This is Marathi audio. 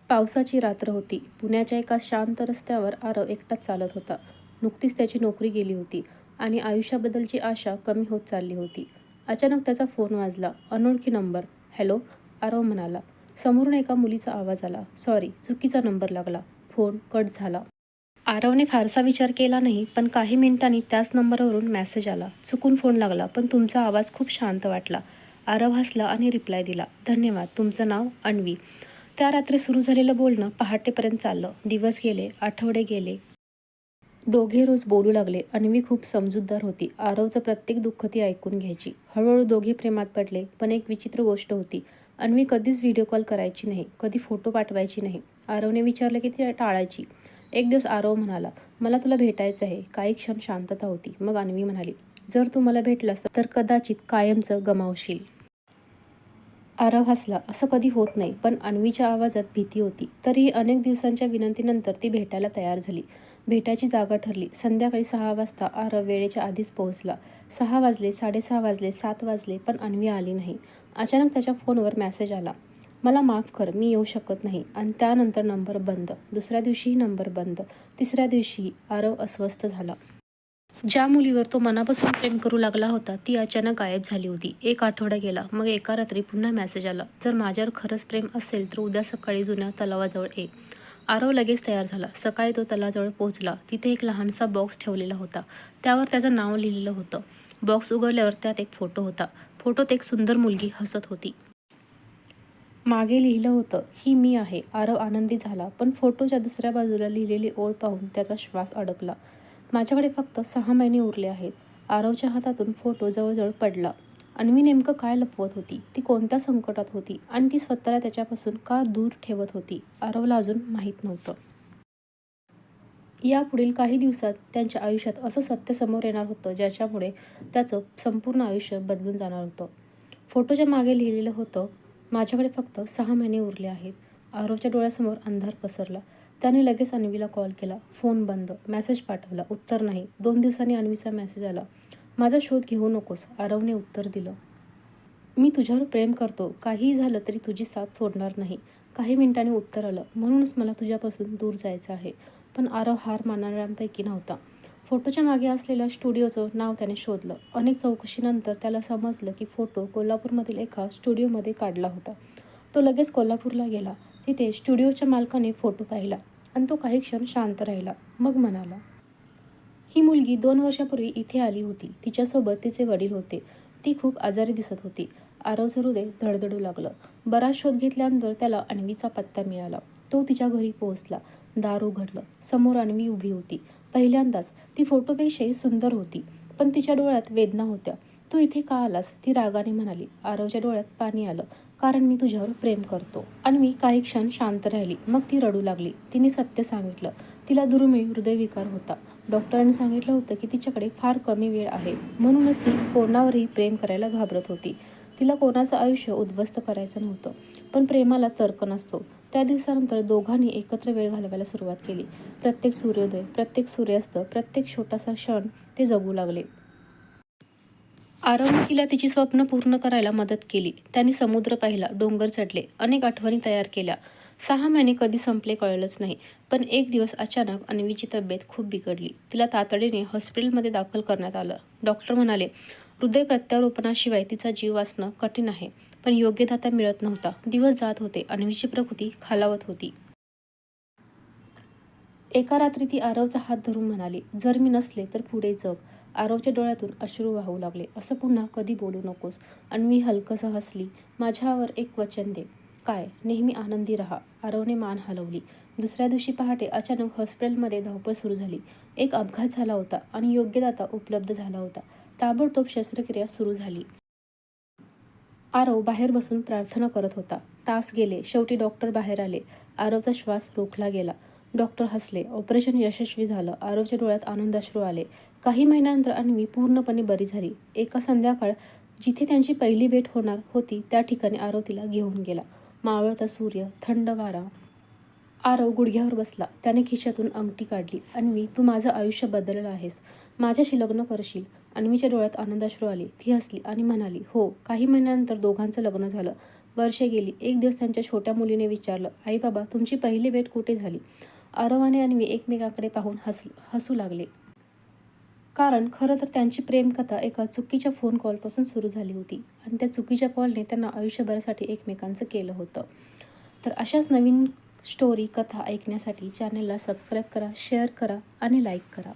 पावसाची रात्र होती. पुण्याच्या एका शांत रस्त्यावर आरव एकटाच चालत होता. नुकतीच त्याची नोकरी गेली होती आणि आयुष्याबद्दलची आशा कमी होत चालली होती. अचानक त्याचा फोन वाजला. अनोळखी नंबर. हॅलो, आरव म्हणाला. समोरून एका मुलीचा आवाज आला. सॉरी, चुकीचा नंबर लागला. फोन कट झाला. आरवने फारसा विचार केला नाही, पण काही मिनिटांनी त्याच नंबरवरून मेसेज आला. चुकून फोन लागला, पण तुमचा आवाज खूप शांत वाटला. आरव हसला आणि रिप्लाय दिला. धन्यवाद. तुमचं नाव? अन्वी. त्या रात्री सुरू झालेलं बोलणं पहाटेपर्यंत चाललं. दिवस गेले, आठवडे गेले. दोघे रोज बोलू लागले. अन्वी खूप समजूतदार होती. आरवचं प्रत्येक दुःख ती ऐकून घ्यायची. हळूहळू दोघे प्रेमात पडले. पण एक विचित्र गोष्ट होती. अन्वी कधीच व्हिडिओ कॉल करायची नाही, कधी फोटो पाठवायची नाही. आरवने विचारलं की ती टाळायची. एक दिवस आरव म्हणाला, मला तुला भेटायचं आहे. काही क्षण शांतता होती. मग अन्वी म्हणाली, जर तू मला भेटलास तर कदाचित कायमचं गमावशील. आरव हसला. असं कधी होत नाही. पण अन्वीच्या आवाजात भीती होती. तरीही अनेक दिवसांच्या विनंतीनंतर ती भेटायला तयार झाली. भेटायची जागा ठरली. संध्याकाळी 6 वाजता आरव वेळेच्या आधीच पोहोचला. 6 वाजले, 6:30 वाजले, 7 वाजले, पण अन्वी आली नाही. अचानक त्याच्या फोनवर मेसेज आला. मला माफ कर, मी येऊ शकत नाही. आणि त्यानंतर नंबर बंद. दुसऱ्या दिवशीही नंबर बंद. तिसऱ्या दिवशीही. आरव अस्वस्थ झाला. ज्या मुलीवर तो मनापासून प्रेम करू लागला होता ती अचानक गायब झाली होती. एक आठवडा गेला. मग एका रात्री पुन्हा मेसेज आला. जर माझ्यावर खरंच प्रेम असेल तर उद्या सकाळी जुन्या तलावाजवळ ये. आरव लगेच तयार झाला. सकाळी तो तलावाजवळ पोहोचला. तिथे एक लहानसा बॉक्स ठेवलेला होता. त्यावर त्याचं नाव लिहिलेलं होतं. बॉक्स उघडल्यावर त्यात एक फोटो होता. फोटोत एक सुंदर मुलगी हसत होती. मागे लिहिलं होतं, ही मी आहे. आरव आनंदी झाला. पण फोटोच्या दुसऱ्या बाजूला लिहिलेली ओळ पाहून त्याचा श्वास अडकला. माझ्याकडे फक्त 6 महिने उरले आहेत. आरवच्या हातातून फोटो जवळजवळ पडला. अन्वी नेमकं काय लपवत होती? ती कोणत्या संकटात होती? आणि ती स्वतःला त्याच्यापासून का दूर ठेवत होती? आरवला अजून माहीत नव्हतं. यापुढील काही दिवसात त्यांच्या आयुष्यात असं सत्य समोर येणार होतं ज्याच्यामुळे त्याचं संपूर्ण आयुष्य बदलून जाणार होतं. फोटोच्या मागे लिहिलेलं होतं, माझ्याकडे फक्त 6 महिने उरले आहेत. आरवच्या डोळ्यासमोर अंधार पसरला. त्याने लगेच अन्वीला कॉल केला. फोन बंद. मेसेज पाठवला. उत्तर नाही. 2 दिवसांनी अन्वीचा मेसेज आला. माझा शोध घेऊ नकोस. आरवने उत्तर दिलं. मी तुझ्यावर प्रेम करतो. काहीही झालं तरी तुझी साथ सोडणार नाही. काही मिनिटांनी उत्तर आलं. म्हणूनच मला तुझ्यापासून दूर जायचं आहे. पण आरव हार मानणाऱ्यांपैकी नव्हता. फोटोच्या मागे असलेल्या स्टुडिओचं नाव त्याने शोधलं. अनेक चौकशीनंतर त्याला समजलं की फोटो कोल्हापूरमधील एका स्टुडिओमध्ये काढला होता. तो लगेच कोल्हापूरला गेला. तिथे स्टुडिओच्या मालकाने फोटो पाहिला आणि तो काही क्षण शांत राहिला. मग म्हणाला, ही मुलगी 2 वर्षापूर्वी इथे आली होती. तिच्यासोबत तिचे वडील होते. ती खूप आजारी दिसत होती. आरवचं हृदय धडधडू लागलं. बराच शोध घेतल्यानंतर त्याला अन्वीचा पत्ता मिळाला. तो तिच्या घरी पोहोचला. दार उघडलं. समोर अन्वी उभी होती. पहिल्यांदाच ती फोटोपेक्षाही सुंदर होती. पण तिच्या डोळ्यात वेदना होत्या. तू इथे का आलास? ती रागाने म्हणाली. आरवच्या डोळ्यात पाणी आलं. कारण मी तुझ्यावर प्रेम करतो. अन्वी काही क्षण शांत राहिली. मग ती रडू लागली. तिने सत्य सांगितलं. तिला दुर्मिळ हृदयविकार होता. डॉक्टरांनी सांगितलं होतं की तिच्याकडे फार कमी वेळ आहे. म्हणूनच ती कोणावरही प्रेम करायला घाबरत होती. तिला कोणाचं आयुष्य उद्ध्वस्त करायचं नव्हतं. पण प्रेमाला तर्क नसतो. त्या दिवसानंतर दोघांनी एकत्र वेळ घालवायला सुरुवात केली. प्रत्येक सूर्योदय, प्रत्येक सूर्यास्त, प्रत्येक छोटासा क्षण ते जगू लागले. आरवने तिला तिची स्वप्न पूर्ण करायला मदत केली. त्यांनी समुद्र पाहिला, डोंगर चढले, अनेक आठवणी तयार केल्या. 6 महिने कधी संपले कळलंच नाही. पण एक दिवस अचानक अन्वीची तब्येत खूप बिघडली. तिला तातडीने हॉस्पिटलमध्ये दाखल करण्यात आलं. डॉक्टर म्हणाले, हृदय प्रत्यारोपणाशिवाय तिचा जीव वाचणं कठीण आहे. पण योग्य दाता मिळत नव्हता. दिवस जात होते. अन्वीची प्रकृती खालावत होती. एका रात्री ती आरवचा हात धरून म्हणाली, जर मी नसले तर पुढे जग. आरवच्या डोळ्यातून अश्रू वाहू लागले. असं पुन्हा कधी बोलू नकोस. अन्वी हलकसं हसली. माझ्यावर एक वचन दे. काय? नेहमी आनंदी राहा. आरवने मान हलवली. दुसऱ्या दिवशी पहाटे अचानक हॉस्पिटलमध्ये धावपळ सुरू झाली. एक अपघात झाला होता आणि योग्य दाता उपलब्ध झाला होता. ताबडतोब शस्त्रक्रिया सुरू झाली. आरव बाहेर बसून प्रार्थना करत होता. तास गेले. शेवटी डॉक्टर बाहेर आले. आरवचा श्वास रोखला गेला. डॉक्टर हसले. ऑपरेशन यशस्वी झालं. आरवच्या डोळ्यात आनंदाश्रू आले. काही महिन्यानंतर अन्वी पूर्णपणे बरी झाली. एका संध्याकाळ जिथे त्यांची पहिली भेट होणार होती त्या ठिकाणी आरव तिला घेऊन गेला. मावळता सूर्य, थंड वारा. आरव गुडघ्यावर बसला. त्याने खिशातून अंगठी काढली. अन्वी, तू माझं आयुष्य बदललं आहेस. माझ्याशी लग्न करशील? अन्वीच्या डोळ्यात आनंदाश्रू आले. ती हसली आणि म्हणाली, हो. काही महिन्यानंतर दोघांचं लग्न झालं. वर्षे गेली. एक दिवस त्यांच्या छोट्या मुलीने विचारलं, आई बाबा तुमची पहिली भेट कुठे झाली? आरव आणि अन्वी एकमेकांकडे पाहून हसू लागले. कारण खरं तर त्यांची प्रेमकथा एका चुकीच्या फोन कॉलपासून सुरू झाली होती आणि त्या चुकीच्या कॉलने त्यांना आयुष्यभरासाठी एकमेकांचं केलं होतं. तर अशाच नवीन स्टोरी कथा ऐकण्यासाठी चॅनलला सबस्क्राईब करा, शेअर करा आणि लाईक करा.